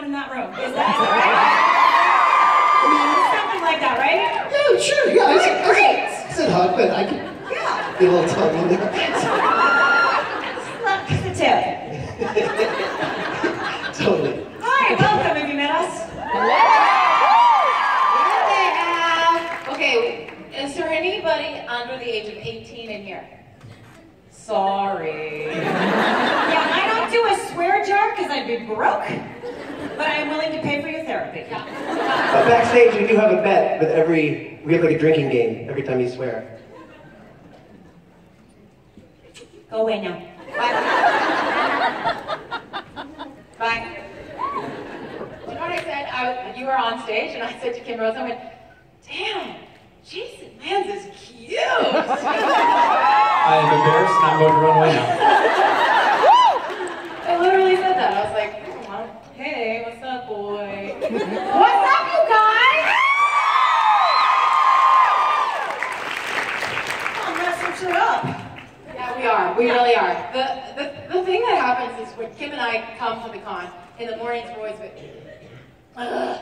everyone in that room. Is that right? Something like that, right? Yeah, sure, yeah. I said hug, but I can get a little tongue in there. Slap the tip. Totally. Hi, welcome. Have you met us? Hello. Yeah, they have. Okay, is there anybody under the age of 18 in here? Sorry. Yeah, I don't do a swear jar because I'd be broke, but I'm willing to pay for your therapy. Backstage, we do have a bet with we have like a drinking game every time you swear. Go away now. Bye. Bye. You know what I said? You were on stage, and I said to Kim Rose, I went, damn, Jason Mans is cute. I am embarrassed and I'm going to run away now. I literally said that. I was like, hey, what's up, boy? What's up, you guys? I'm messing shit up. Yeah, we are. We really are. The thing that happens is when Kim and I come to the con, in the mornings we're always like, and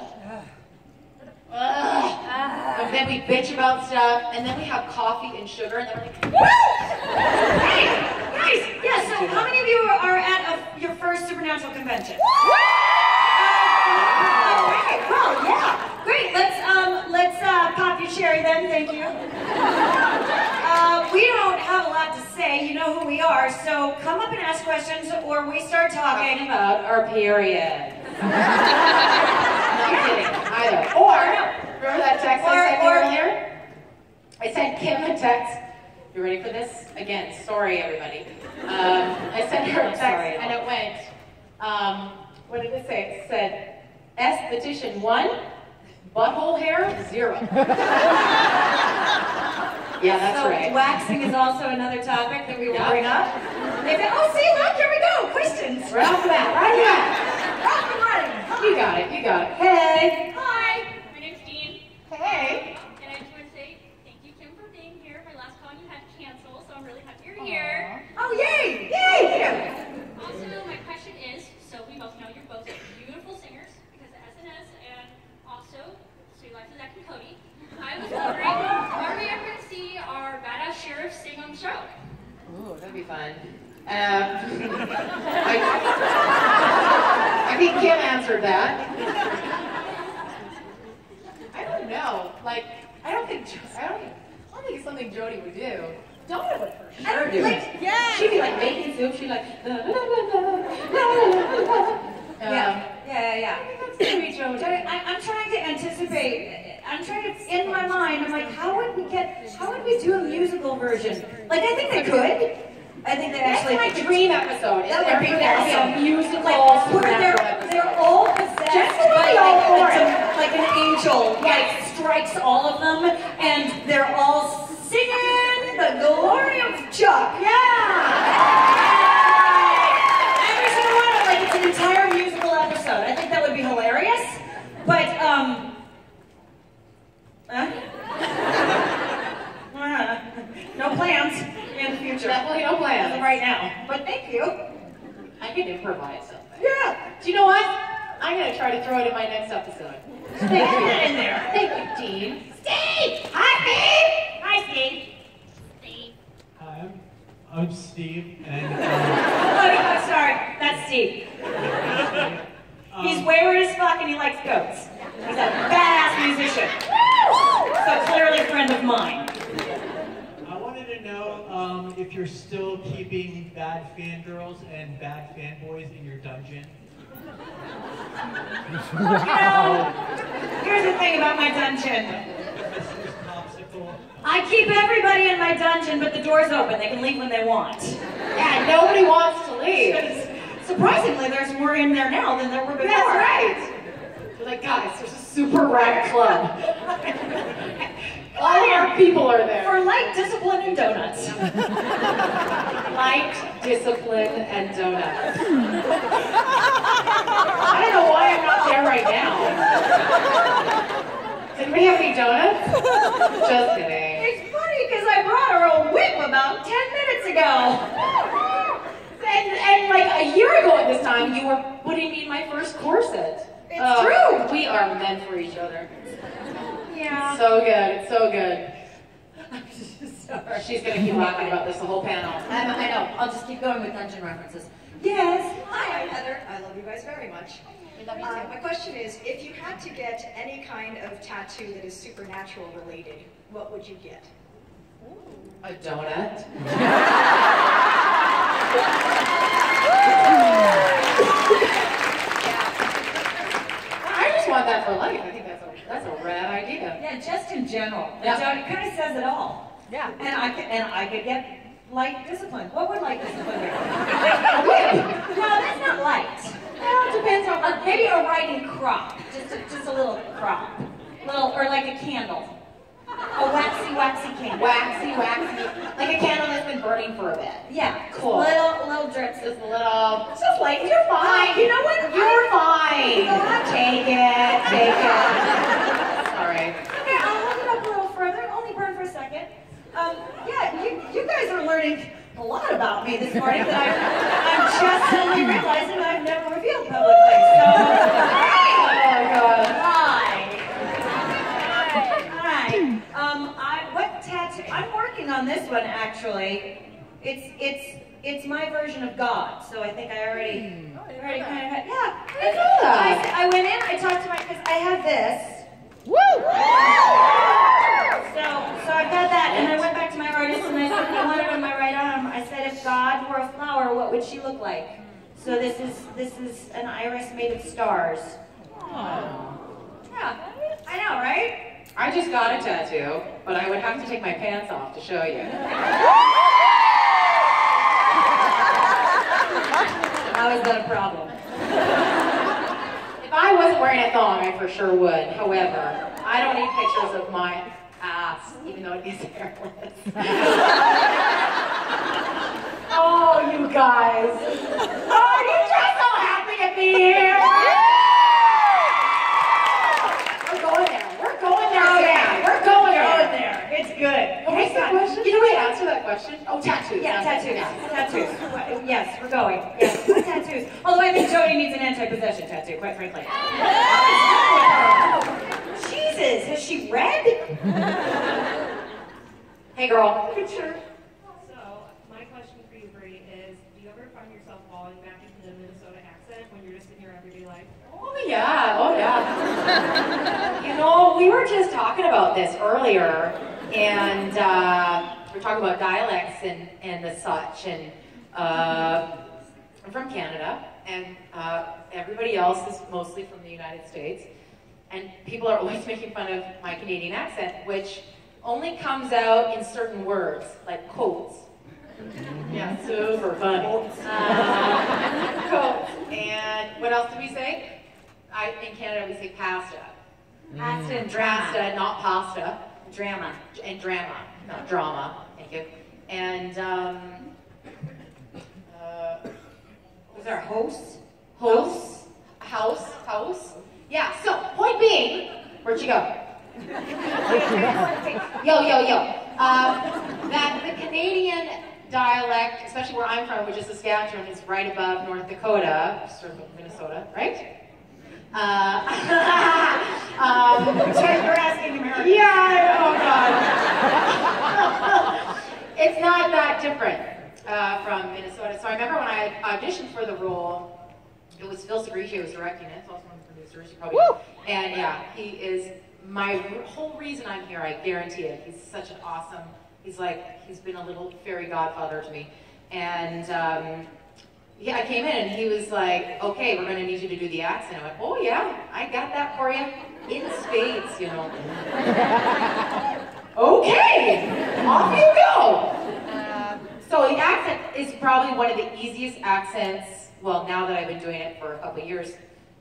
then we bitch about stuff, and then we have coffee and sugar, and then we're like, Hey, guys, yeah, so how many of you are at your first Supernatural convention? Okay, well, yeah, great. Let's pop your cherry then, thank you. We don't have a lot to say, you know who we are, so come up and ask questions, or we start talking about our period. Not kidding, either. Or, remember that text I sent you earlier? I sent Kim a text. You ready for this? Again, sorry everybody. I sent her a text and it went, what did it say? It said, esthetician 1, butthole hair 0. Yeah, that's right. Waxing is also another topic that we will bring up. Oh, see, look, here we go, questions. Right off the bat, right off the bat. Off the running. You got it, you got it. Hey. Hi, my name's Dean. Hey. And I just want to say thank you, Kim, for being here. My last con you had to cancel, so I'm really happy you're here. Oh, yay! Yay! Also, my question is, so we both know you're both beautiful singers because of SNS and also Sweet Life of Zach and Cody. I was wondering, are we ever going to see our badass sheriff sing on the show? Ooh, that'd be fun. I think Kim answered that. I don't know. Like, I don't think it's something Jody would do. Donna would for sure do it. Yeah. She'd be like making soup. She'd like. Yeah. That's gonna be Jody. I'm trying to anticipate. I'm trying to, in my mind, I'm like, how would we do a musical version? Like, I think they could. I think they actually. That's my dream episode. That would be awesome. A musical. Like, where they're all possessed by like an angel, like strikes all of them, and they're all singing the glory of Chuck. Yeah. Every single one of them, like it's an entire musical episode. I think that would be hilarious. But no plans in the future. Definitely no plans. Right now. But thank you. I could improvise something. Yeah. Do you know what? I'm going to try to throw it in my next episode. Thank you. In there. Thank you, Dean. Steve! Hi, Steve! Hi, Steve. Steve. Hi, I'm Steve, and Oh, sorry. That's Steve. He's wayward as fuck and he likes goats. He's a badass musician. So clearly a friend of mine. I wanted to know if you're still keeping bad fangirls and bad fanboys in your dungeon. You know, here's the thing about my dungeon. I keep everybody in my dungeon, but the door's open. They can leave when they want. Yeah, nobody wants to leave. Surprisingly, there's more in there now than there were before. That's right. You're like, guys, there's a super rad club. All our people are there. For light, discipline, and donuts. Light, discipline, and donuts. I don't know why I'm not there right now. Did we have any donuts? Just kidding. It's funny because I brought her a whip about 10 minutes ago. And like a year ago at this time, you were putting me in my first corset. It's true. We are meant for each other. Yeah. So good. It's so good. Sorry. She's gonna keep laughing about this the whole panel. I know. I'll just keep going with dungeon references. Yes. Hi, I'm Heather. I love you guys very much. We love you too. My question is, if you had to get any kind of tattoo that is supernatural related, what would you get? A donut. I just want that for life. I think that's a rad idea. Yeah, just in general. Yeah. It kind of says it all. Yeah. And I could get light discipline. What would light discipline be? No, that's not light. Well, it depends on maybe a writing crop, just a little crop, or like a candle, a waxy candle. Waxy, like a candle that's been burning for a bit. Yeah, Cool. Little drips. Just a little. It's just light. You're fine. You know what? You're fine. Take it. Sorry. Okay, I'll hold it up a little further. Only burn for a second. Yeah, you guys are learning a lot about me this morning that I'm just suddenly realizing I've never revealed publicly. So, Oh God. Hi. What tattoo? I'm working on this one actually. It's my version of God. So I think I already kind of had. Yeah. I know that. I went in. I talked to my because I have this. Woo! So I've got that, and I went back to my artist and I said, I want it on my right arm. I said, if God were a flower, what would she look like? So this is an iris made of stars. Yeah, I know, right? I just got a tattoo, but I would have to take my pants off to show you. How is that a problem? If I wasn't wearing a thong, I for sure would. However, I don't need pictures of my ass, even though it is hairless. Oh, you guys. Oh, you're just so happy to be here. We're going there. We're going there. Yeah, we're going there. It's good. What was the question? You know we answer that question? Oh, tattoos. Yeah, tattoos. Yeah. Tattoos. Yes, we're going. Yes, tattoos. Although I think Jody needs an anti-possession tattoo, quite frankly. Jesus, has she read? Hey, girl. Good shirt. So, my question for you, Bri, is do you ever find yourself falling back into the Minnesota accent when you're just in your everyday life? Oh yeah. You know, we were just talking about this earlier, and we're talking about dialects and the such, and I'm from Canada, and everybody else is mostly from the United States, and people are always making fun of my Canadian accent, which only comes out in certain words, like quotes. Yeah, super funny. Quotes. And what else do we say? In Canada, we say pasta. Pasta and drama. Pasta, not pasta. Drama. And drama, not drama. Thank you. And, Was our host? house. Yeah, so, point being, where'd you go? Yo. That the Canadian dialect, especially where I'm from, which is Saskatchewan, is right above North Dakota, sort of Minnesota, right? You're asking Americans. Yeah, oh God. It's not that different from Minnesota. So I remember when I auditioned for the role, it was Phil Segrici who was directing it, so also one of the producers, you probably know. And yeah, he is my whole reason I'm here, I guarantee it. He's such an awesome, he's been a little fairy godfather to me. And yeah, I came in and he was like, okay, we're gonna need you to do the accent. I went, oh yeah, I got that for you. In spades, you know. Okay, off you go. So the accent is probably one of the easiest accents. Well, now that I've been doing it for a couple of years,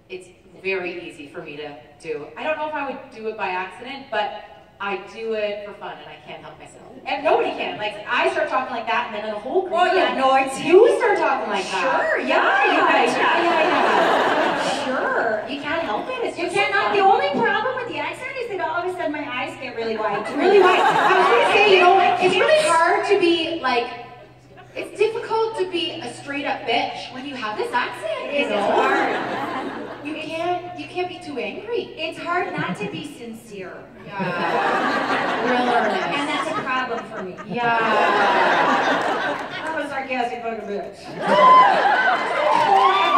it's very easy for me to do. I don't know if I would do it by accident, but I do it for fun, and I can't help myself. And nobody can. Like, I start talking like that, and then the whole group. Oh yeah, no, it's You start talking like that. Sure, yeah. Sure. You can't help it. It's You just cannot. so The fun. only problem with the accent is that all of a sudden my eyes get really wide. Really wide. I was gonna say, you know, it's really hard to be like. It's difficult to be a straight up bitch when you have this accent. It's hard. You can't be too angry. It's hard not to be sincere. Yeah. Real earnest. And that's a problem for me. Yeah. I'm a sarcastic fucking bitch.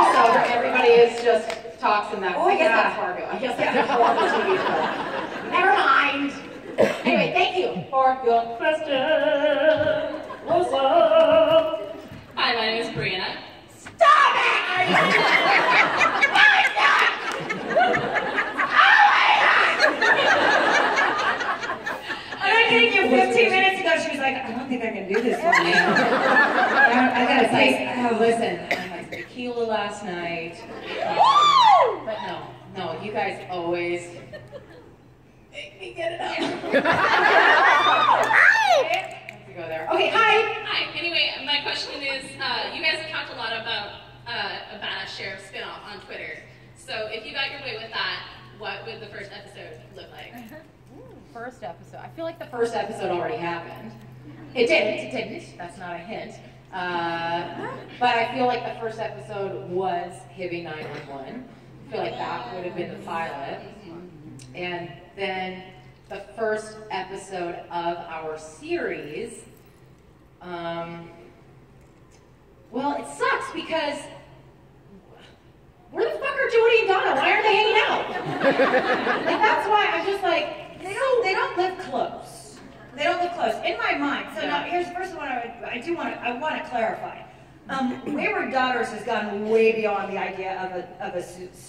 Episode where everybody is just talks in that. Oh, I guess yeah. that's Fargo. I guess that's a horrible TV show. Never mind. Anyway, thank you for your question. What's up? Hi, my name is Brianna. Stop it! I'm not kidding you. 15 minutes ago, she was like, I don't think I can do this one now. I gotta say, Listen, I had tequila last night. But no, you guys always make me get it up. Let's go there. Okay, hi. Hi. Anyway, my question is, you guys have talked a lot about a Badass Sheriff spinoff on Twitter. So if you got your way with that, what would the first episode look like? First episode. I feel like the first episode already happened. It didn't. That's not a hint. But I feel like the first episode was Hibby 911. I feel like that would have been the pilot. And then the first episode of our series, well, it sucks because where the fuck are Jody and Donna? Why aren't they hanging out? Like, that's why I'm just like, they don't live close. They don't live close. In my mind, so now here's the first one I want to clarify. Wayward Daughters has gone way beyond the idea of a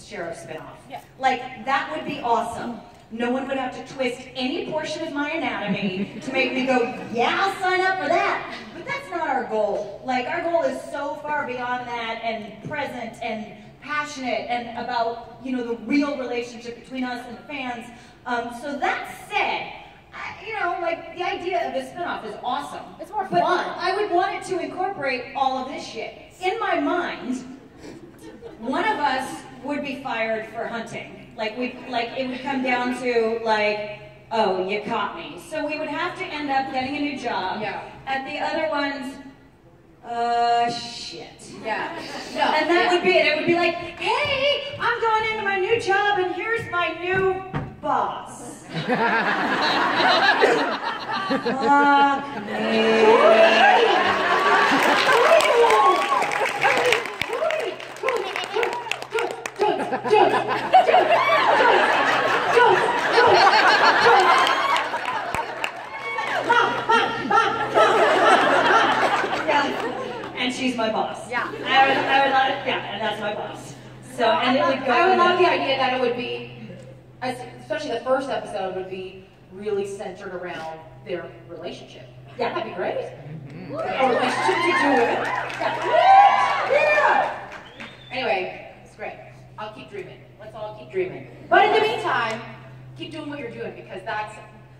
sheriff spinoff. Yeah. Like, that would be awesome. No one would have to twist any portion of my anatomy to make me go, yeah, I'll sign up for that. But that's not our goal. Like, our goal is so far beyond that and present and passionate and about, you know, the real relationship between us and the fans. So that said, you know, like, the idea of a spinoff is awesome. It's more but fun. I would want it to incorporate all of this shit. In my mind, one of us would be fired for hunting. Like, it would come down to, like, oh, you caught me. So we would have to end up getting a new job. Yeah. And the other one's, shit. Yeah. No, And that would be it. It would be like, hey, I'm going into my new job and here's my new boss. Fuck me. And she's my boss. Yeah. I would love it. Yeah, and that's my boss. So, and it would go. I would love the idea that it would be, especially the first episode, would be really centered around their relationship. Yeah, that'd be great. A relationship to do with it. Yeah. Anyway, it's great. I'll keep dreaming. Let's all keep dreaming. But in the meantime, keep doing what you're doing because that's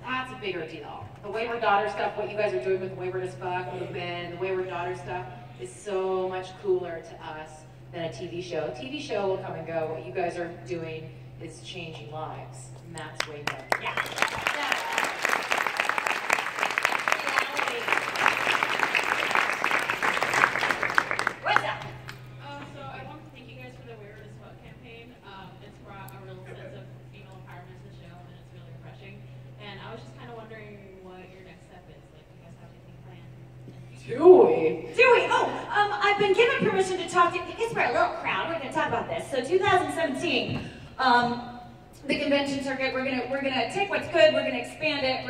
a bigger deal. The Wayward Daughter stuff, what you guys are doing with Wayward as Fuck, with Ben, the Wayward Daughter stuff is so much cooler to us than a TV show. A TV show will come and go. What you guys are doing is changing lives, and that's way better. Yeah. What's up? So I want to thank you guys for the Weird as Fuck campaign. It's brought a real sense of female empowerment to the show, and it's really refreshing. And I was just kind of wondering what your next step is. Like, do you guys have anything planned? Dewey. Oh, I've been given permission to talk to, because we're a little crowd, we're gonna talk about this. So 2017, the convention circuit, we're gonna take what's good, we're gonna expand it,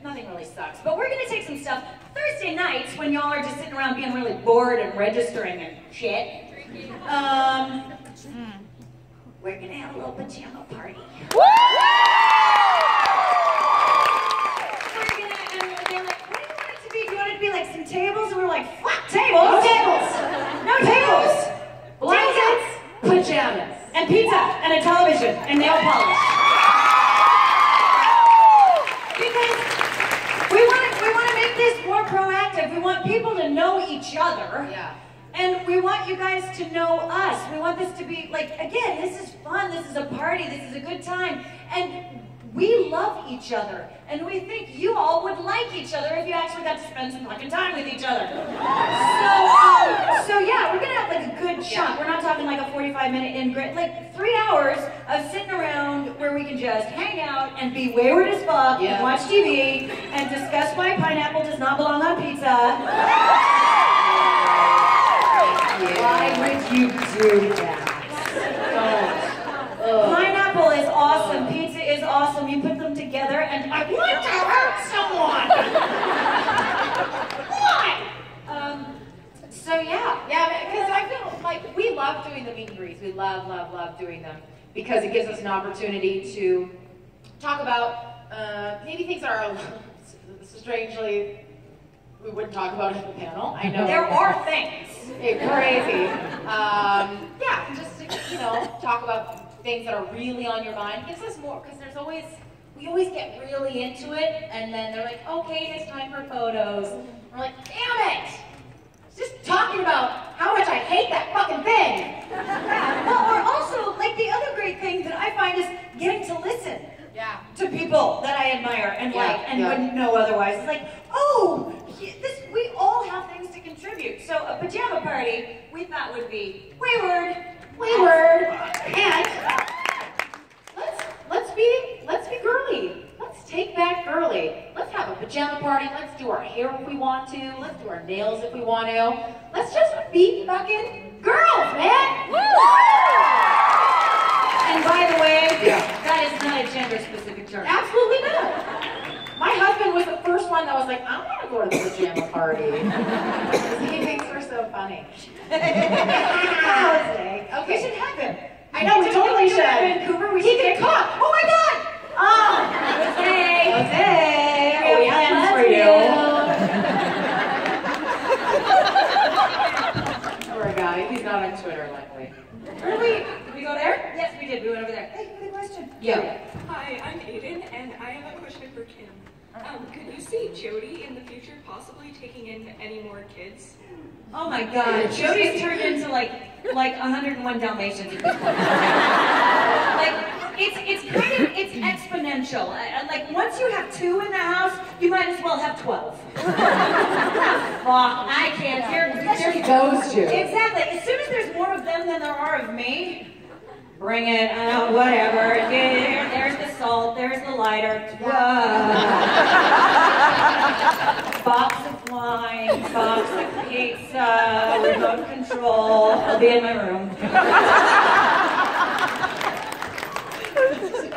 nothing really sucks, but we're gonna take some stuff. Thursday nights, when y'all are just sitting around being really bored and registering and shit, we're gonna have a little pajama party. Do you want it to be like some tables? And we're like, fuck tables! No tables! No tables! Blankets, pajamas. And pizza, and a television, and nail polish. Because we want to make this more proactive. We want people to know each other. Yeah. And we want you guys to know us. We want this to be, like, again, this is fun, this is a party, this is a good time. And we love each other. And we think you all would like each other if you actually got to spend some fucking time with each other. So yeah, we're gonna have like a good chunk. We're not talking like a 45-minute in-grid. Like 3 hours of sitting around where we can just hang out and be wayward as fuck and watch TV and discuss why pineapple does not belong on pizza. Why would you do that? Don't. Pineapple is awesome. Pizza is awesome. You put them together and I want to hurt someone. Why? So yeah, because I feel like we love doing the meet and greets. We love doing them because it gives us an opportunity to talk about maybe things that are strangely we wouldn't talk about in the panel. I know there are things. Crazy. Yeah, just to, talk about things that are really on your mind. It gives us more because we always get really into it, and then they're like, okay, it's time for photos. We're like, damn it! Just talking about how much I hate that fucking thing. Well, or also, like the other great thing that I find is getting to listen to people that I admire and like and wouldn't know otherwise. It's like, oh, we all have things to contribute. So a pajama party we thought would be wayward, and let's be girly. Let's take back girly. Let's have a pajama party. Let's do our hair if we want to. Let's do our nails if we want to. Let's just be fucking girls, man. Woo! And by the way, that is not a gender-specific term. Absolutely not. My husband was the first one that was like, I want to go to the pajama party. He thinks we're so funny. Okay. We should have him. I know, we totally should. Vancouver, he can cook. Oh my God! Jose, we have plans for you. Poor guy, he's not on Twitter, luckily. Really? Did we go there? Yes, we did. We went over there. Hey, you had a question? Yeah. Hi, I'm Aiden, and I have a question for Kim. Could you see Jody in the future possibly taking in any more kids? Oh my God, Jody's turned into like 101 Dalmatians at this point. It's exponential. Like once you have 2 in the house, you might as well have 12. Fuck, I can't hear. Especially those 2. Exactly. As soon as there's more of them than there are of me, bring it. Whatever. There's the salt. There's the lighter. Box of wine. Box of pizza. Remote control. I'll be in my room.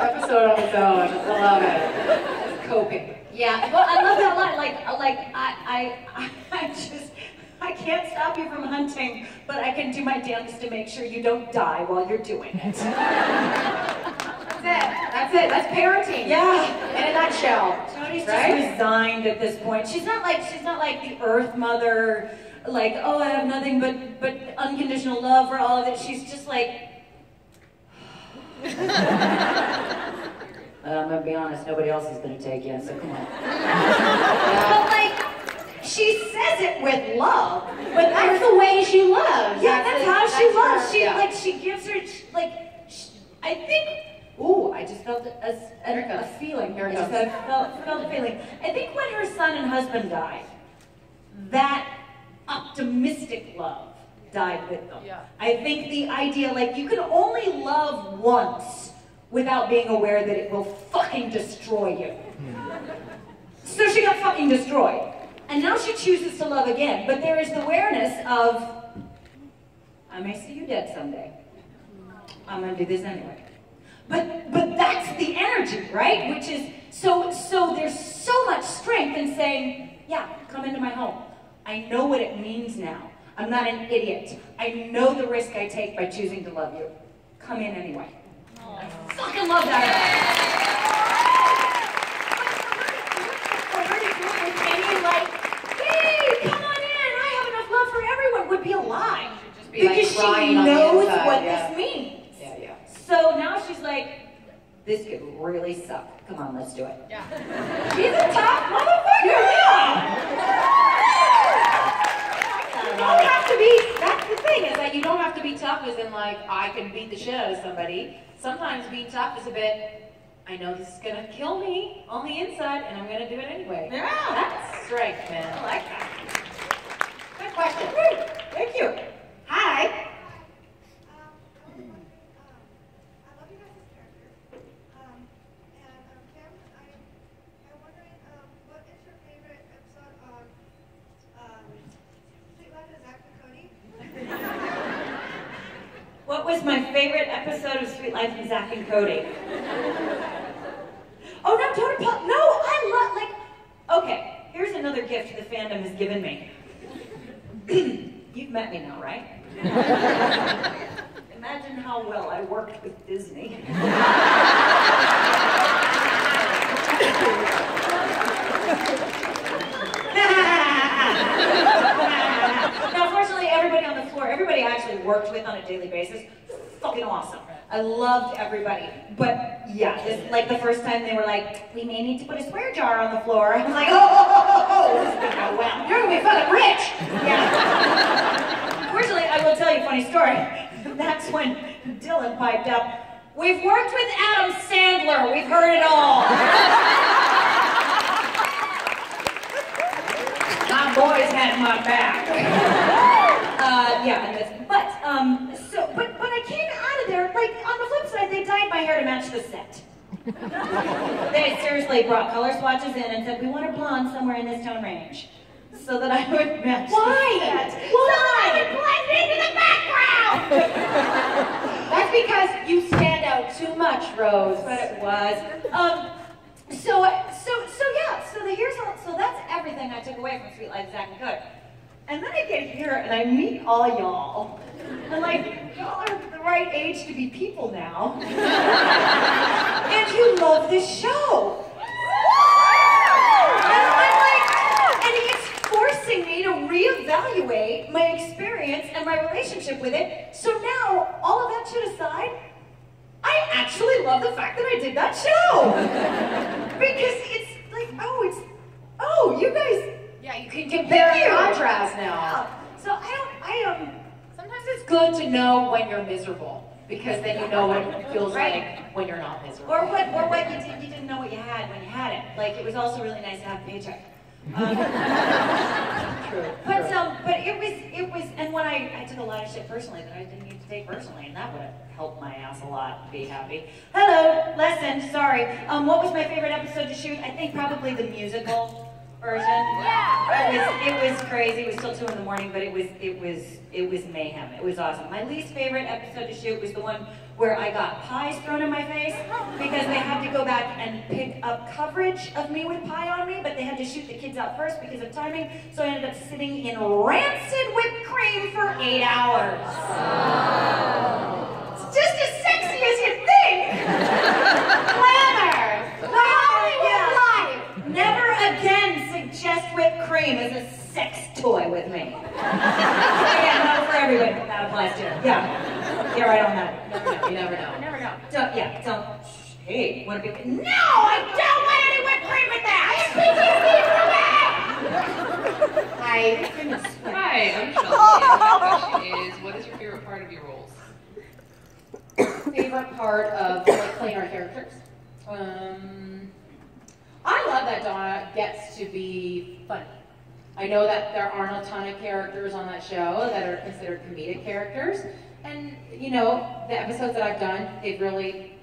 Episode on its own. I love it. Coping. Yeah, well, I love that a lot. I can't stop you from hunting, but I can do my damnedest to make sure you don't die while you're doing it. That's it. That's parenting. Yeah. In a nutshell. Jody's just resigned at this point. She's not like the Earth Mother, like, oh, I have nothing but unconditional love for all of it. She's just like. I'm gonna be honest, nobody else is gonna take you, so come on. But like, she says it with love, but that's the way she loves. Yeah, that's how she loves. She gives her, I think, ooh, I just felt a feeling. I just felt a feeling. I think when her son and husband died, that optimistic love died with them. Yeah. I think the idea, like, you can only love once without being aware that it will fucking destroy you. So she got fucking destroyed. And now she chooses to love again. But there is the awareness of, I may see you dead someday. I'm gonna do this anyway. But that's the energy, right? Which is, so there's so much strength in saying, yeah, come into my home. I know what it means now. I'm not an idiot. I know the risk I take by choosing to love you. Come in anyway. I fucking love that. For her to do it with any like, hey, come on in, I have enough love for everyone, would be a lie. Because she knows what this means. Yeah. So now she's like, this could really suck. Come on, let's do it. Yeah. She's a tough motherfucker. Yeah. You don't have to be, that's the thing, is that you don't have to be tough as in like, I can beat the shit out of somebody. Sometimes being tough is a bit, I know this is gonna kill me on the inside and I'm gonna do it anyway. Yeah. That's strength, man. I like that. Good question. Thank you. Hi. was my favorite episode of Sweet Life of Zach and Cody? Oh no, don't apologize. No, I love, like, okay, here's another gift the fandom has given me. You've met me now, right? Imagine how well I worked with Disney. Now, fortunately, everybody on the floor, everybody I actually worked with on a daily basis, fucking awesome. I loved everybody. But yeah, this, like the first time they were like, we may need to put a swear jar on the floor. I was like, oh, this is gonna go well. You're gonna be fucking rich. Yeah. Fortunately, I will tell you a funny story. That's when Dylan piped up, we've worked with Adam Sandler. We've heard it all. My boys had my back. Yeah, and this, but I came out of there, like, on the flip side, they dyed my hair to match the set. They seriously brought color swatches in and said, we want a blonde somewhere in this tone range. So that I would match the set. Why? So I would blend into the background! That's because you stand out too much, Rose. That's what it was. So that's everything I took away from Sweet Life, Zach and Cody. And then I get here and I meet all y'all. And like, y'all are the right age to be people now. And you love this show. And I'm like, and it's forcing me to reevaluate my experience and my relationship with it. So now, all of that shit aside, I actually love the fact that I did that show. Because it's like, oh, you guys. Yeah, you can compare and contrast now. Yeah. So Sometimes it's good to know when you're miserable, because then you know what it feels like when you're not miserable. Or what you didn't know what you had when you had it. Like, it was also really nice to have a paycheck. True. But it was, and when I took a lot of shit personally that I didn't need to take personally, and that would have helped my ass a lot to be happy. Hello, lesson, sorry. What was my favorite episode to shoot? I think probably the musical version. Yeah. It was crazy. It was still 2 in the morning, but it was mayhem. It was awesome. My least favorite episode to shoot was the one where I got pies thrown in my face because they had to go back and pick up coverage of me with pie on me, but they had to shoot the kids out first because of timing, so I ended up sitting in rancid whipped cream for 8 hours. It's just as sexy as you think! Glamour! The Hollywood life! Never again suggest whipped cream as a sex toy with me. Yeah, not for everybody, but that applies to it. Yeah. You're right on that. You never know. Never know. Don't. Hey, want to be? No, I don't want any whipped cream with that. I have PTSD from that. Hi, I'm Michelle. My question is, what is your favorite part of your roles? Favorite part of playing our characters? I love that Donna gets to be funny. I know that there aren't a ton of characters on that show that are considered comedic characters. And, you know, the episodes that I've done, they've really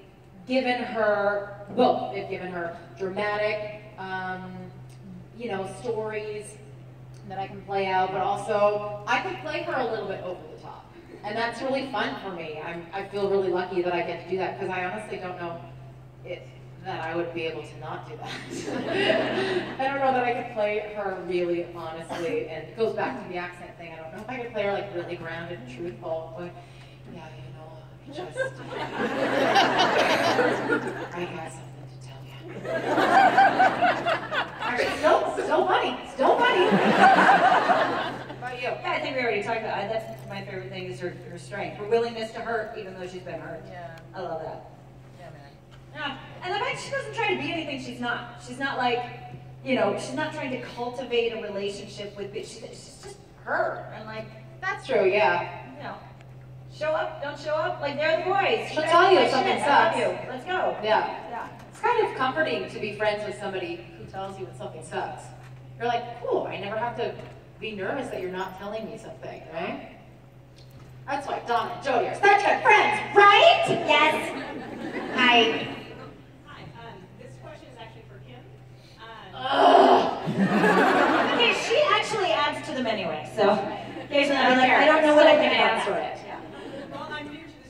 given her both. They've given her dramatic, you know, stories that I can play out, but also I can play her a little bit over the top. And that's really fun for me. I feel really lucky that I get to do that, because I honestly don't know that I would be able to not do that. I don't know that I could play her really honestly, and it goes back to the accent thing. I don't know if I could play her like really grounded and truthful, but yeah, you know, just I got something to tell you. Actually, still funny. Still funny. How about you? Yeah, I think we already talked about it. That's my favorite thing, is her strength. Her willingness to hurt even though she's been hurt. Yeah. I love that. Yeah, man. Yeah. And the fact she doesn't try to be anything she's not. She's not like, you know, she's not trying to cultivate a relationship with bitch. She's just her. And like, That's true, yeah. you know, show up, don't show up. Like, they're the boys. She'll tell you if something Shit, I love sucks. you. Let's go. Yeah. It's kind of comforting to be friends with somebody who tells you when something sucks. You're like, cool, I never have to be nervous that you're not telling me something, right? That's why Donna and Jody are such good friends, right? Yes. Hi. Hi, this question is actually for Kim. Okay, she actually adds to them anyway, so occasionally I'm like, I don't know what I can answer it. Well, I'm new to the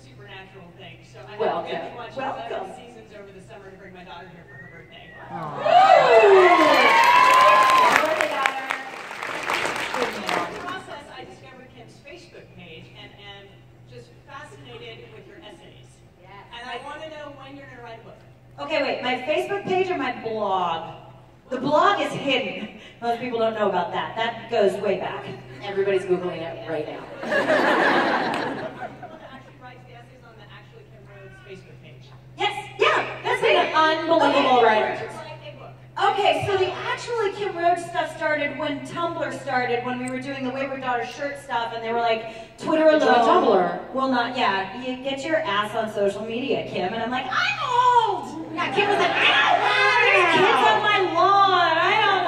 Welcome. I've been watching Welcome. seasons over the summer to bring my daughter here for her birthday. In the process, I discovered Kim's Facebook page and am just fascinated with your essays. Yes. And I want to know when you're going to write a book. Okay, wait, my Facebook page or my blog? The blog is hidden. Most people don't know about that. That goes way back. Everybody's Googling it right now. People that actually writes the essays on the actually Kim Rhodes Facebook page. Yes, yeah, that's an unbelievable writer. Okay, so the actually Kim Rhodes stuff started when Tumblr started, when we were doing the Wayward Daughter shirt stuff, and they were like, Twitter alone. Tumblr. Well, not, yeah, you get your ass on social media, Kim. And I'm like, I'm old. Yeah, Kim was like, I don't know, there's kids on my lawn. I don't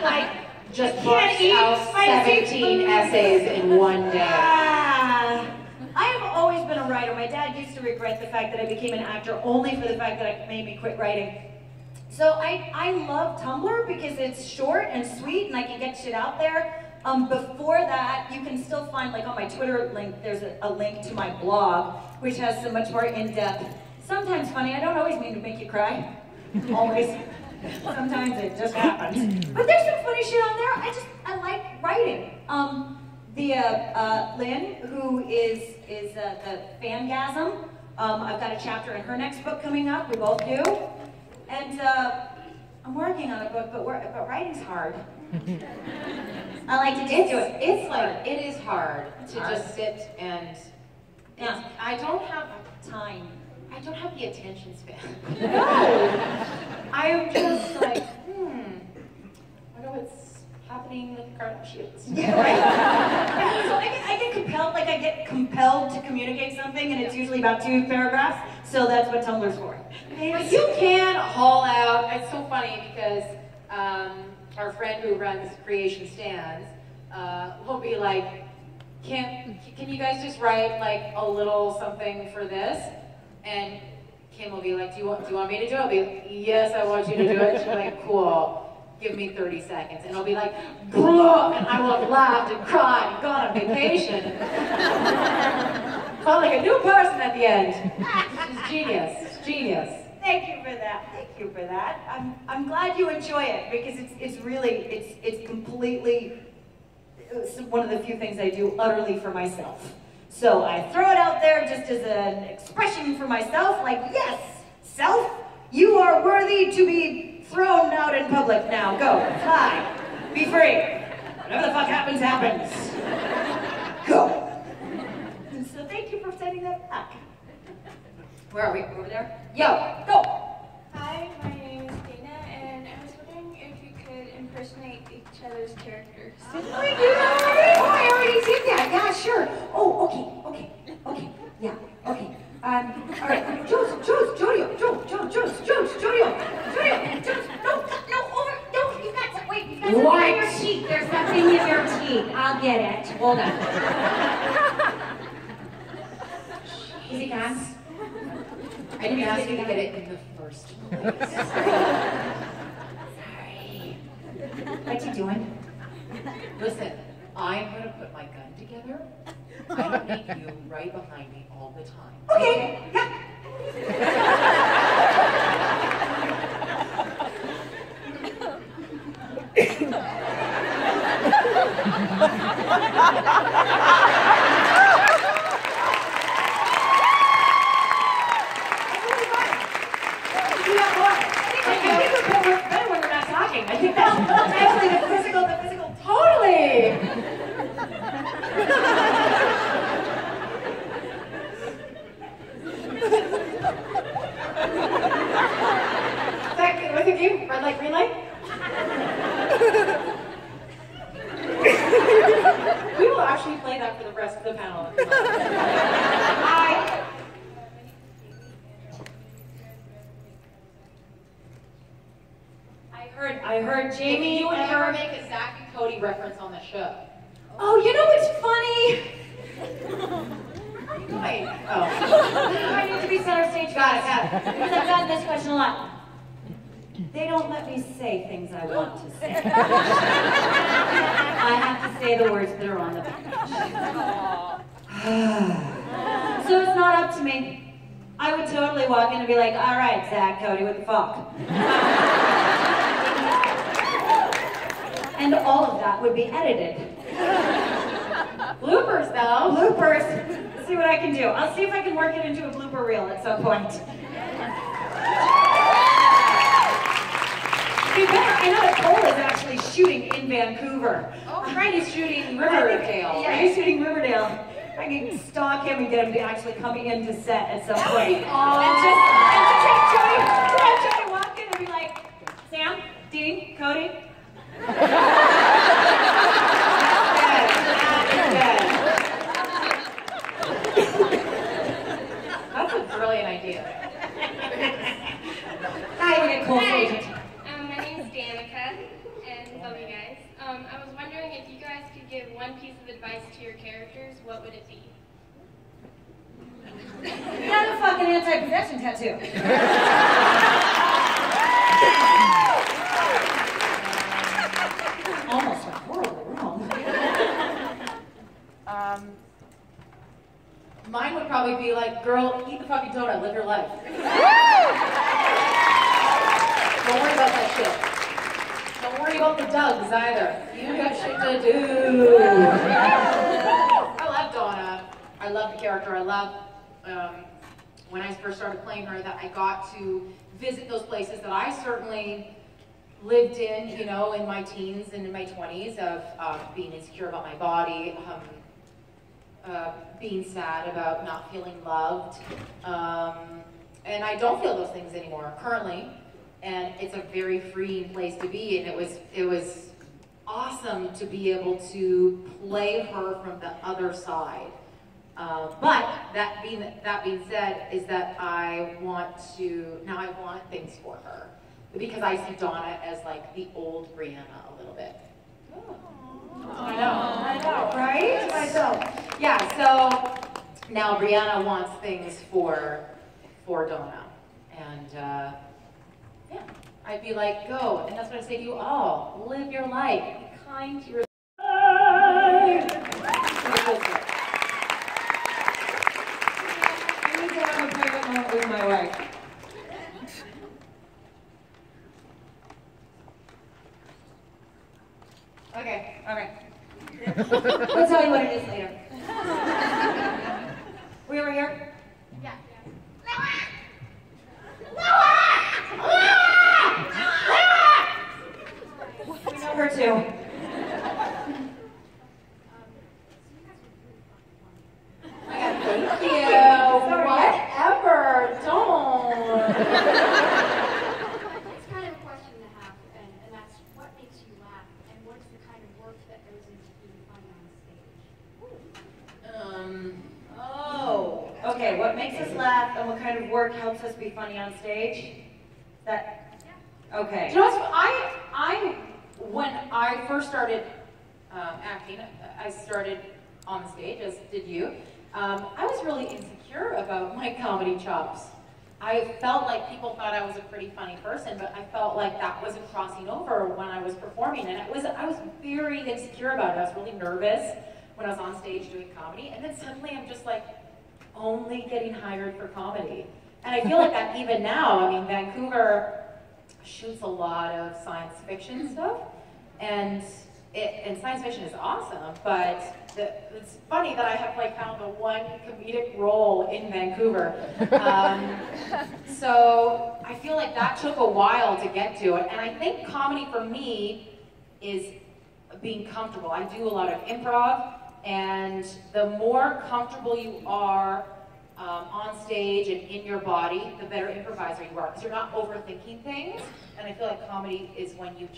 like, just bust out 17 essays in one day. I have always been a writer. My dad used to regret the fact that I became an actor only for the fact that it made me quit writing. So I love Tumblr because it's short and sweet and I can get shit out there. Before that, you can still find, like on my Twitter link, there's a link to my blog, which has so much more in-depth, sometimes funny. I don't always mean to make you cry. Always. Sometimes it just happens. But there's some funny shit on there. I like writing. Lynn, who is the Fangasm, I've got a chapter in her next book coming up. We both do. And I'm working on a book, but writing's hard. I like to just do it. It's like, it is hard to just sit and, yeah. I don't have time. I don't have the attention span. No! I'm just like, I wonder what's happening with the Kardashians. Yeah, right? Yeah, so I get compelled to communicate something, and it's usually about 2 paragraphs, so that's what Tumblr's for. But you can haul out, it's so funny because our friend who runs Creation Stands will be like, can you guys just write like a little something for this? And Kim will be like, do you want me to do it? I'll be like, yes, I want you to do it. She'll be like, cool. Give me 30 seconds. And I'll be like, blah, and I will have laughed and cried and gone on vacation. Felt like a new person at the end. It's genius. It's genius. Thank you for that. Thank you for that. I'm glad you enjoy it because it's completely one of the few things I do utterly for myself. So I throw it out there just as an expression for myself, like, yes, self, you are worthy to be thrown out in public now. Go, fly, be free. Whatever the fuck happens, happens. Go. And so thank you for sending that back. Where are we? Over there? Yo, go. Hi, my name is Dana, and I was wondering if you could impersonate each other's characters. Did we do that already? Oh, I already did that. Yeah, sure. Oh, okay. Yeah, okay. All right. Jodio. No, you've got something in your teeth. There's something in your teeth. I'll get it. Hold on. Is it gone? I didn't ask you to get it in the first place. Sorry. What you doing? Listen, I'm going to put my gun together. I don't need you right behind me all the time. Okay, yeah. I think that's actually the physical, totally! What's the game? Red light, green light? We will actually play that for the rest of the panel. I heard Jamie. You would never make a Zach and Cody reference on the show. Oh, you know what's funny? Wait. Oh. I need to be center stage. Got it. Because I've gotten this question a lot. They don't let me say things I want to say. I have to say the words that are on the page. So it's not up to me. I would totally walk in and be like, all right, Zach, Cody, what the fuck? And all of that would be edited. Bloopers, though. Bloopers. Let's see what I can do. I'll see if I can work it into a blooper reel at some point. I know that Cole is actually shooting in Vancouver. Oh, right, he's shooting Riverdale. Yeah, he's shooting Riverdale. I can stalk him and get him to actually come into set at some point. And just have Jody walk in and be like, Sam, Dean, Cody. That's a brilliant idea. Hi, we get Cole's agent. My name's Danica, and love you guys. I was wondering if you guys could give one piece of advice to your characters, what would it be? Not a fucking anti-possession tattoo. Almost went horribly wrong. Mine would probably be like, girl, eat the fucking donut, live your life. Don't worry about that shit. Don't worry about the Dougs either. You got shit to do. I love Donna. I love the character. I love when I first started playing her that I got to visit those places that I certainly lived in, you know, in my teens and in my 20s of being insecure about my body, being sad about not feeling loved. And I don't feel those things anymore currently. And it's a very freeing place to be, and it was awesome to be able to play her from the other side. But that being said, is that I want things for her because I see Donna as like the old Brianna a little bit. Oh. I know, right? I know. Yeah. So now Brianna wants things for Donna, and. Yeah, I'd be like, go, and that's what I say to you all. Live your life. Be kind to your life. I need to have a private moment with my wife. Okay. We'll tell you what it is later. We over here? Yeah. We know her too. Thank you. Whatever. Don't. It's kind of a question to have, and that's what makes you laugh, and what is the kind of work that goes into being funny on stage? Okay, what makes us laugh and what kind of work helps us be funny on stage? Okay. You know what's, when I first started acting, I started on the stage, as did you. I was really insecure about my comedy chops. I felt like people thought I was a pretty funny person, but I felt like that wasn't crossing over when I was performing, and I was very insecure about it. I was really nervous when I was on stage doing comedy, and then suddenly I'm just like only getting hired for comedy. And I feel like that even now. I mean, Vancouver shoots a lot of science fiction stuff, and science fiction is awesome, but it's funny that I have like found the one comedic role in Vancouver. So I feel like that took a while to get to it, and I think comedy for me is being comfortable. I do a lot of improv, and the more comfortable you are on stage and in your body, the better improviser you are, because you're not overthinking things. And I feel like comedy is when you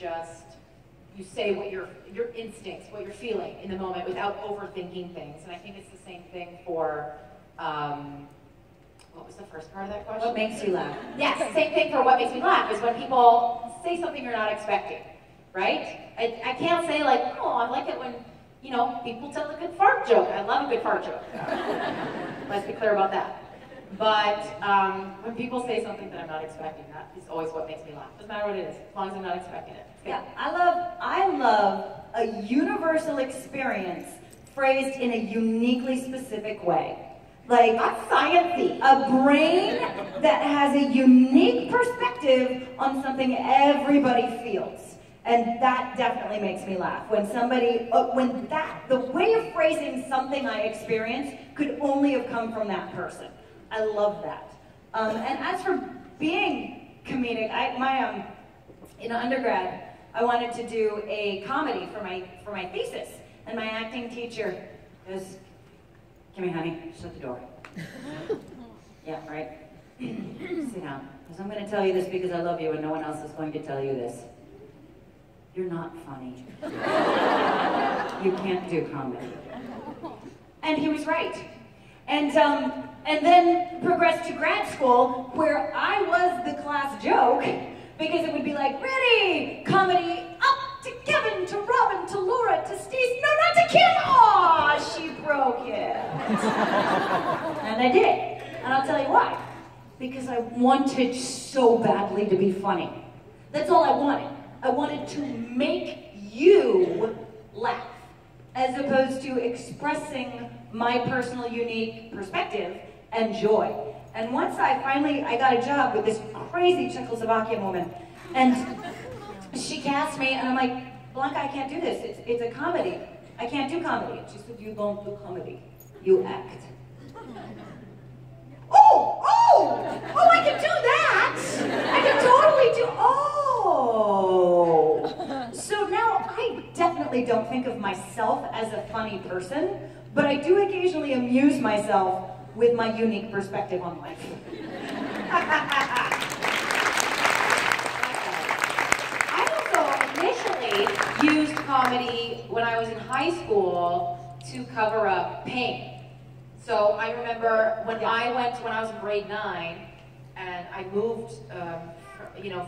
say what your instincts, what you're feeling in the moment without overthinking things. And I think it's the same thing for, what was the first part of that question? What makes you laugh? Yes, same thing for what makes me laugh, is when people say something you're not expecting, right? I can't say like, oh, I like it when, you know, people tell a good fart joke. I love a good fart joke. Let's be clear about that. But when people say something that I'm not expecting, that is always what makes me laugh. Doesn't matter what it is, as long as I'm not expecting it. Yeah, I love a universal experience phrased in a uniquely specific way. Like, that's sciencey. A brain that has a unique perspective on something everybody feels. And that definitely makes me laugh. When somebody, the way of phrasing something I experience could only have come from that person. I love that. And as for being comedic, in undergrad, I wanted to do a comedy for my thesis. And my acting teacher goes, "Come here, honey, shut the door." Yeah, right? Sit down. Because I'm going to tell you this because I love you and no one else is going to tell you this. You're not funny. You can't do comedy. And he was right. And then progressed to grad school where I was the class joke because it would be like, ready, comedy, up to Kevin, to Robin, to Laura, to Stacey, no, not to Kim, aw, she broke it. And I did. And I'll tell you why. Because I wanted so badly to be funny. That's all I wanted. I wanted to make you laugh, as opposed to expressing my personal unique perspective and joy. And once I got a job with this crazy Czechoslovakian woman, and she cast me, and I'm like, "Blanca, I can't do this. It's a comedy. I can't do comedy." And she said, "You don't do comedy. You act." Oh, I can do that! I can totally do, So now I definitely don't think of myself as a funny person, but I do occasionally amuse myself with my unique perspective on life. I also initially used comedy when I was in high school to cover up pain. So I remember when I was in grade 9, and I moved,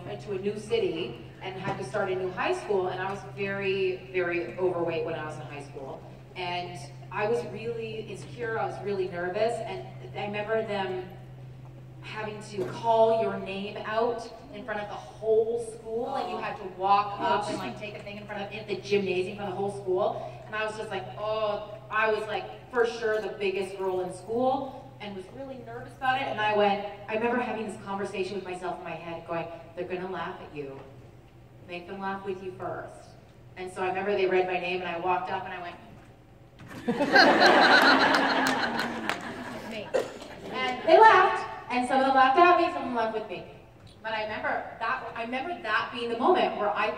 into a new city and had to start a new high school, and I was very, very overweight when I was in high school. And I was really insecure, I was really nervous, and I remember them having to call your name out in front of the whole school, and you had to walk up and like take a thing in front of the gymnasium for the whole school. And I was just like, I was like for sure the biggest girl in school and was really nervous about it. And I remember having this conversation with myself in my head going, they're gonna laugh at you. Make them laugh with you first. And so I remember they read my name and I walked up and I went, and they laughed, and some of them laughed at me, some of them laughed with me. But I remember that being the moment where I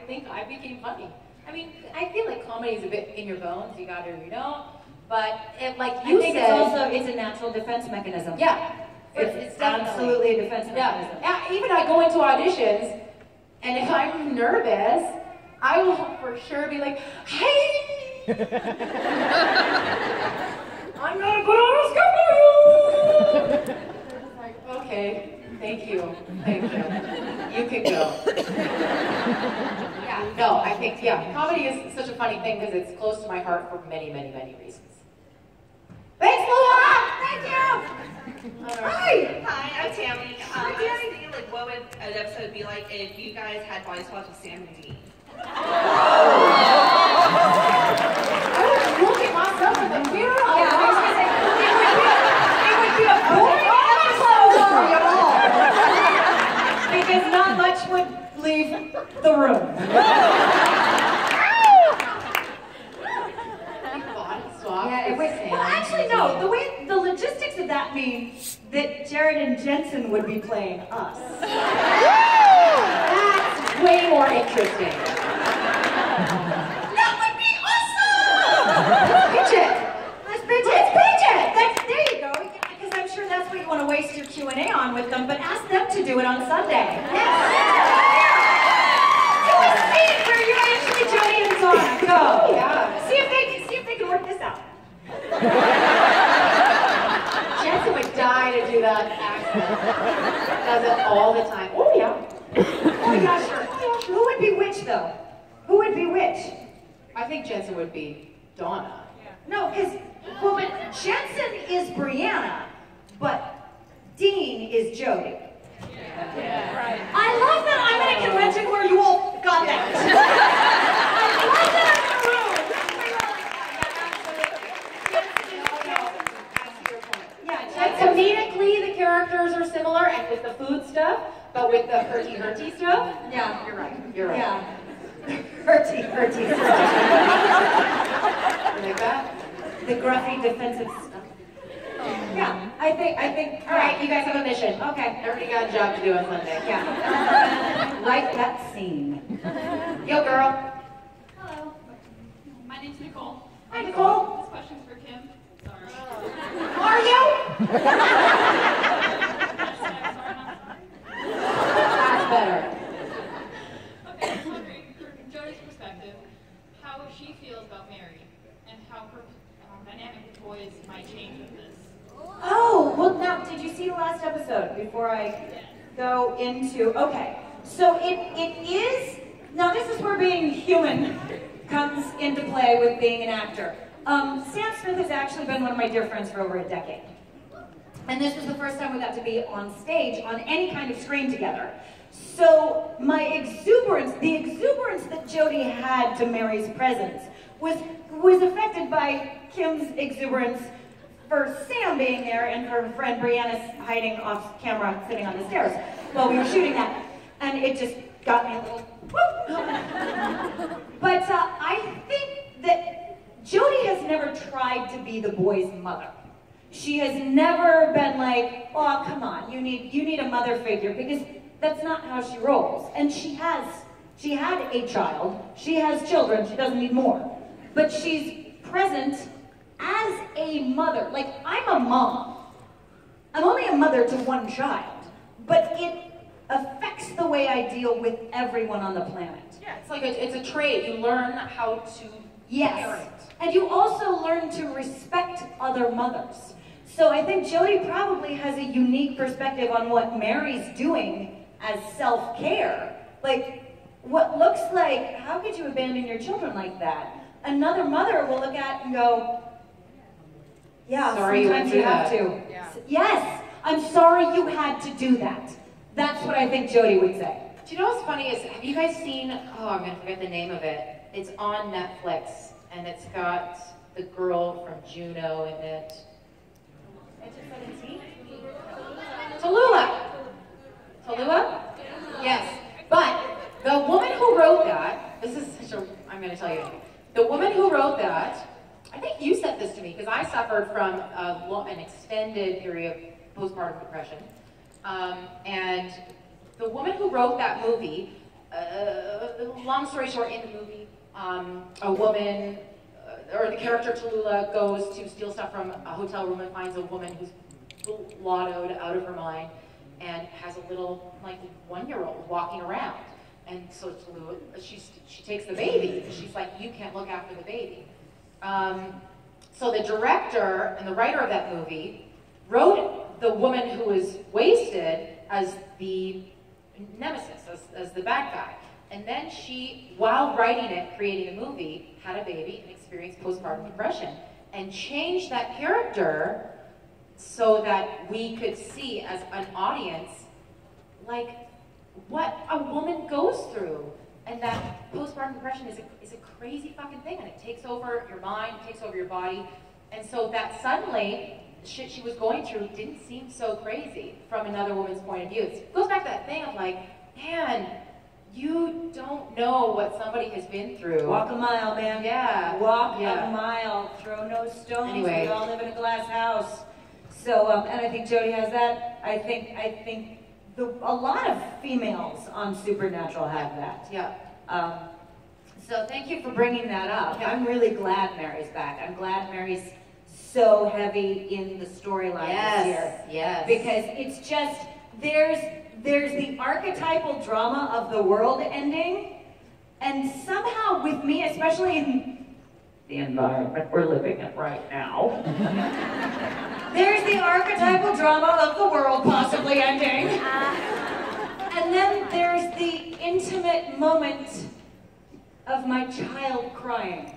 think I became funny. I mean, I feel like comedy is a bit in your bones, you got it or you don't. But like you said, it's a natural defense mechanism. Yeah, it's absolutely a defense mechanism. Yeah, even I go into auditions, and if I'm nervous, I will for sure be like, "Hey, I'm gonna put on a skirt for you." Like, okay, thank you. You can go. Yeah, no, I think, comedy is such a funny thing because it's close to my heart for many, many, many reasons. Thanks, Laura! Thank you! Hi, I'm Tammy. I was thinking, like, what would an episode be like if you guys had body swaps with Sam and Dean? I was looking myself in the mirror. I was gonna say, it would be a boring episode for you all. Because not much would leave the room. Well, actually, no. The logistics of that mean that Jared and Jensen would be playing us. That's way more interesting. That would be awesome! Let's pitch it. There you go. Because I'm sure that's what you want to waste your Q&A on with them. But ask them to do it on Sunday. Do a scene where you actually Jody and Donna go. Yeah. See if they can work this out. Jensen would die to do that accent. Does it all the time. Oh yeah. Oh yeah, sure. Who would be which though? Who would be which? I think Jensen would be Donna. No, because but Jensen is Brianna, but Dean is Jody. Yeah. Right. I love that I'm at a convention where you all got that. I love that I'm in a room. stuff, but with the hurty stuff. Yeah. You're right. You're right. Yeah. Hurty stuff. You like that? The gruffy defensive stuff. Yeah, I think. All right, you guys have a mission. Okay. Everybody got a job to do on Sunday. Yeah. Write that scene. Yo, girl. Hello. My name's Nicole. Hi, Nicole. This question's for Kim. Sorry. Are you? That's better. Okay, I was wondering, from Jody's perspective, how she feels about Mary and how her dynamic with boys might change with this. Oh, well now, did you see the last episode before I go into, okay. So it is, now this is where being human comes into play with being an actor. Sam Smith has actually been one of my dear friends for over a decade. And this was the first time we got to be on stage on any kind of screen together. So my exuberance, the exuberance that Jody had to Mary's presence was affected by Kim's exuberance for Sam being there and her friend Brianna hiding off camera, sitting on the stairs while we were shooting that. And it just got me a little, whoop. But I think that Jody has never tried to be the boy's mother. She has never been like, oh, come on, you need a mother figure, because that's not how she rolls. And she had a child, she has children, she doesn't need more. But she's present as a mother. Like, I'm a mom. I'm only a mother to one child, but it affects the way I deal with everyone on the planet. Yeah, it's like it's a trait. You learn how to parent. And you also learn to respect other mothers. So I think Jody probably has a unique perspective on what Mary's doing as self-care. Like, what looks like, how could you abandon your children like that? Another mother will look at and go, yeah, sorry sometimes you have to. Yeah. Yes, I'm sorry you had to do that. That's what I think Jody would say. Do you know what's funny is, have you guys seen, oh, I'm going to forget the name of it. It's on Netflix, and it's got the girl from Juno in it. Tallulah. Tallulah? Yes. But the woman who wrote that, this is such a, I'm going to tell you, the woman who wrote that, I think you sent this to me, because I suffered from an extended period of postpartum depression. And the woman who wrote that movie, long story short, in the movie, a woman, or the character Tallulah, goes to steal stuff from a hotel room and finds a woman who's lottoed out of her mind and has a little, like, 1-year-old walking around. And so Tallulah, she takes the baby. She's like, you can't look after the baby. So the director and the writer of that movie wrote the woman who was wasted as the nemesis, as the bad guy. And then she, while writing it, creating the movie, had a baby and experienced postpartum depression, and changed that character so that we could see as an audience, like, what a woman goes through. And that postpartum depression is a crazy fucking thing, and it takes over your mind, it takes over your body. And so that suddenly, shit she was going through didn't seem so crazy from another woman's point of view. It goes back to that thing of like, man, you don't know what somebody has been through. Walk a mile, man. Yeah. Walk a mile. Throw no stones. Anyway. We all live in a glass house. So, and I think Jody has that. I think a lot of females on Supernatural have that. Yeah. So thank you for bringing that up. Yeah. I'm really glad Mary's back. I'm glad Mary's so heavy in the storyline this year. Yes. Because it's just, there's the archetypal drama of the world ending, and somehow with me, especially in the environment we're living in right now, there's the archetypal drama of the world possibly ending. And then there's the intimate moment of my child crying.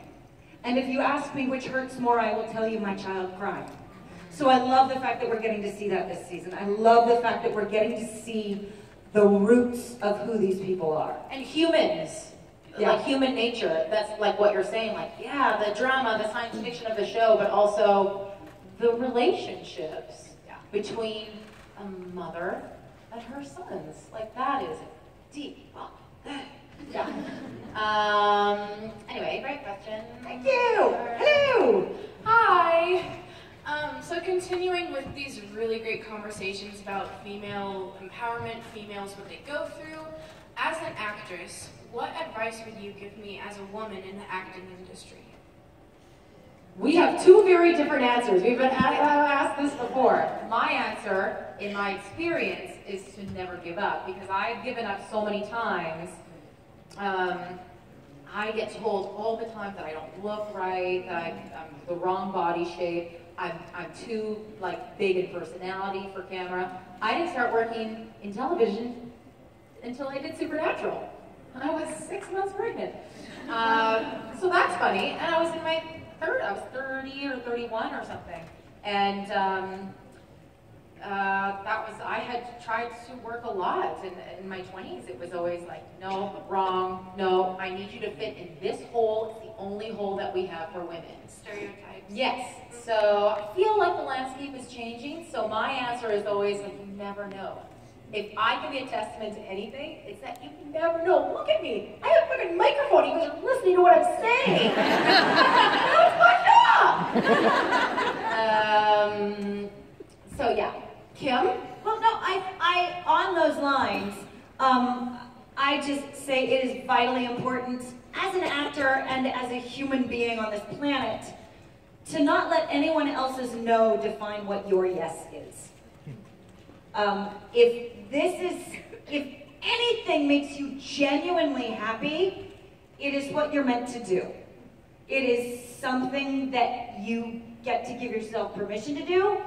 And if you ask me which hurts more, I will tell you my child crying. So I love the fact that we're getting to see that this season. I love the fact that we're getting to see the roots of who these people are. And humans. Yeah. Like human nature. That's like what you're saying. Like, yeah, the drama, the science fiction of the show, but also the relationships between a mother and her sons. Like, that is deep. Yeah. Anyway, great question. Thank you. Hello. Hi. So continuing with these really great conversations about female empowerment, females, what they go through, as an actress, what advice would you give me as a woman in the acting industry? We have two very different answers. We've been asked this before. My answer, in my experience, is to never give up, because I've given up so many times. I get told all the time that I don't look right, that I'm the wrong body shape, I'm too big in personality for camera. I didn't start working in television until I did Supernatural. I was 6 months pregnant. So that's funny. And I was in my I was 30 or 31 or something. And I had tried to work a lot in my 20s. It was always like, no, wrong, no, I need you to fit in this hole. It's the only hole that we have for women. Stereotypes. Yes. So I feel like the landscape is changing. So my answer is always like, you never know. If I can be a testament to anything, it's that you never know. Look at me. I have a fucking microphone. You guys are listening to what I'm saying. That's my job. So yeah. Kim? Well, no, I on those lines, I just say it is vitally important as an actor and as a human being on this planet to not let anyone else's no define what your yes is. If anything makes you genuinely happy, it is what you're meant to do. It is something that you get to give yourself permission to do,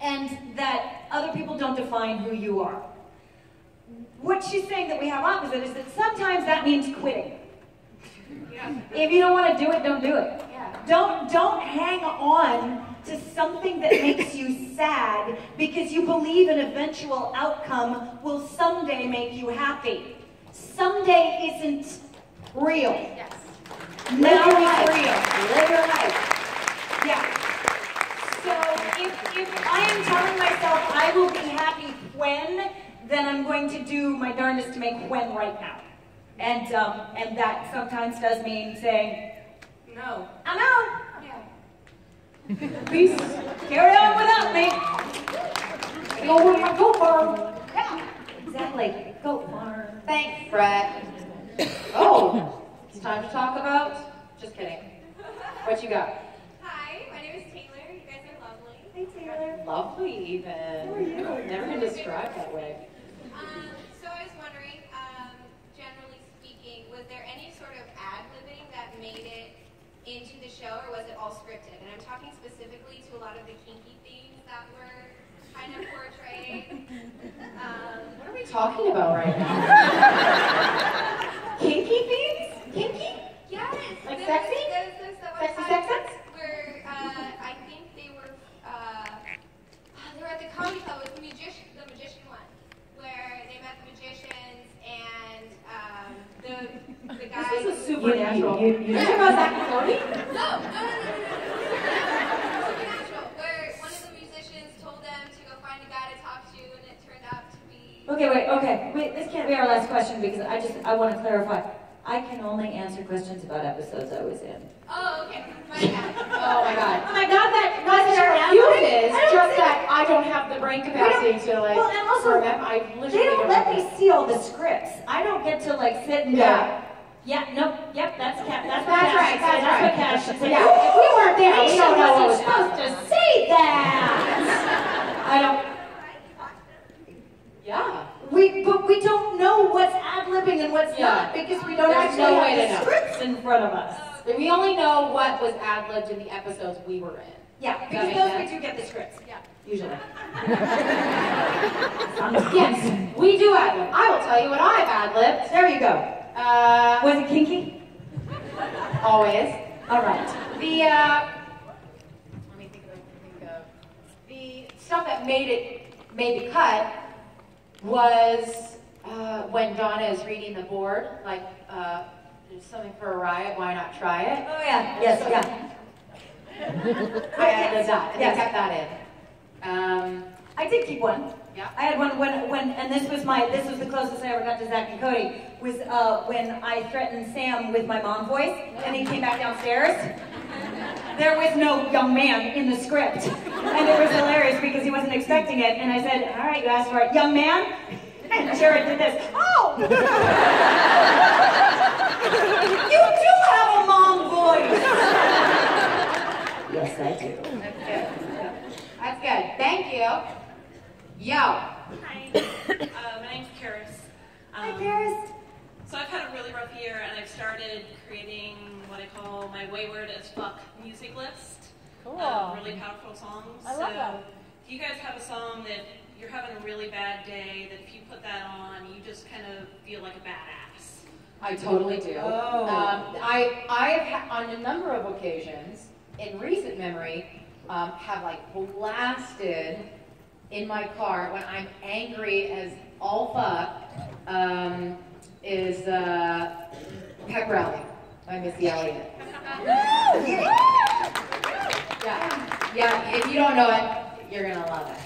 and that other people don't define who you are. What she's saying that we have opposite is that sometimes that means quitting. Yeah. If you don't want to do it, don't do it. Yeah. Don't hang on to something that makes you sad because you believe an eventual outcome will someday make you happy. Someday isn't real. Yes. Now it's real. Live your life. Yeah. So if I am telling myself I will be happy when, then I'm going to do my darndest to make when right now. And that sometimes does mean saying, no. I'm out. Please carry on without me. Go far. Yeah, exactly. Go far. Thanks, Brett. Oh, it's time to talk about. Just kidding. What you got? Hi, my name is Taylor. You guys are lovely. Hey, Taylor. Lovely, even. Who are you? Never been described that way. So I was wondering, generally speaking, was there any sort of ad-libbing that made it into the show, or was it all scripted? And I'm talking specifically to a lot of the kinky themes that were kind of portrayed. What are we talking about right now? Kinky themes? Kinky? Yes. Like sexy? Sexy? Where I think they were at the comedy club with the magician one, where they met the magicians and the guy. This is a supernatural. You talking about Zach and Cody? No. Supernatural, where one of the musicians told them to go find a guy to talk to, and it turned out to be. Okay. This can't be our last question because I want to clarify. I can only answer questions about episodes I was in. Oh, okay. My bad. Oh my god. Oh my god, that It is just that I don't have the brain capacity to like. Well, and also, remember, I literally they don't let me see all the scripts. I don't get to like sit and go. Yeah, nope, yep, that's Cash. That's right. That's what Cash should say. Yeah, if we weren't there, we don't know what was supposed to say that. I don't. Yeah. But we don't know what's ad-libbing and what's not because we don't actually have the scripts in front of us. We only know what was ad-libbed in the episodes we were in. Yeah, because those we do get the scripts. Yeah, usually. Yes, we do ad-lib. I will tell you what I've ad-libbed. There you go. Was it kinky? Always. All right. Let me think of the stuff that made the cut was when Donna is reading the board, like there's something for a riot, why not try it? Oh yeah, yes, yeah. I added that, and I kept that in. I did keep one. Yeah. I had one when and this was the closest I ever got to Zach and Cody, was when I threatened Sam with my mom voice, and he came back downstairs. There was no young man in the script, and it was hilarious because he wasn't expecting it, and I said, all right, you asked for it, young man? And Jared did this, oh! You do have a mom voice! Yes, I do. That's good. That's good. Thank you. Yo. Hi. My name's Karis. Hi, Karis. So I've had a really rough year, and I've started creating what I call my wayward as fuck music list. Cool. Really powerful songs. I love that. If you guys have a song that you're having a really bad day, that if you put that on, you just kind of feel like a badass. I totally do. Oh. I have, on a number of occasions, in recent memory, have like blasted in my car when I'm angry as all fuck, is Pep Rally by Missy Elliott. Yeah, if you don't know it, you're gonna love it.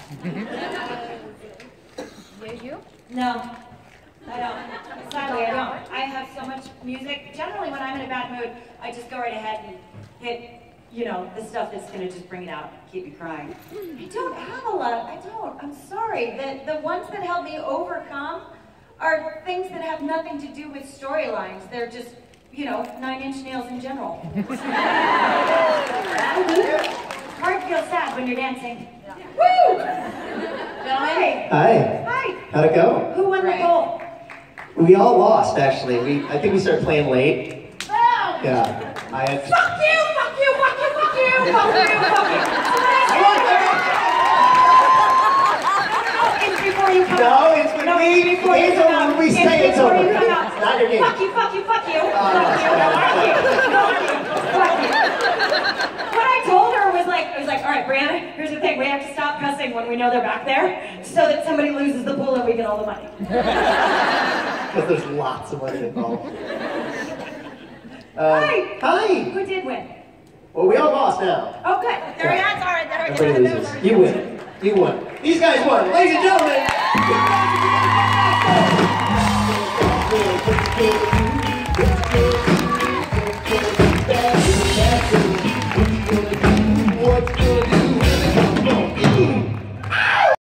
You? No, I don't. Sadly, I don't. I have so much music. Generally, when I'm in a bad mood, I just go right ahead and hit, you know, the stuff that's gonna just bring it out, keep me crying. I don't have a lot. I don't. I'm sorry. The ones that help me overcome are things that have nothing to do with storylines. They're just, you know, 9 Inch Nails in general. It's hard to feel sad when you're dancing. Woo! Hi. Hi. Hi. How'd it go? Who won the goal? We all lost, actually. I think we started playing late. Oh. Yeah. I had. Fuck you! Fuck you! Fuck you! Fuck you! Fuck you! Fuck you! It's before you come out. No, it's when before you come out. When we say it's over. It's not your game. Fuck you! Fuck you! Fuck you! Fuck you! Fuck you! What I told her was like, I was like, all right, Brianna, here's the thing. We have to stop cussing when we know they're back there, so that somebody loses the pool and we get all the money. Because there's lots of money involved. Hi. Hi. Who did win? Well, we all lost now. Oh, good. There we are. All right. There we Everybody loses. You win. You won. These guys won. Ladies and gentlemen.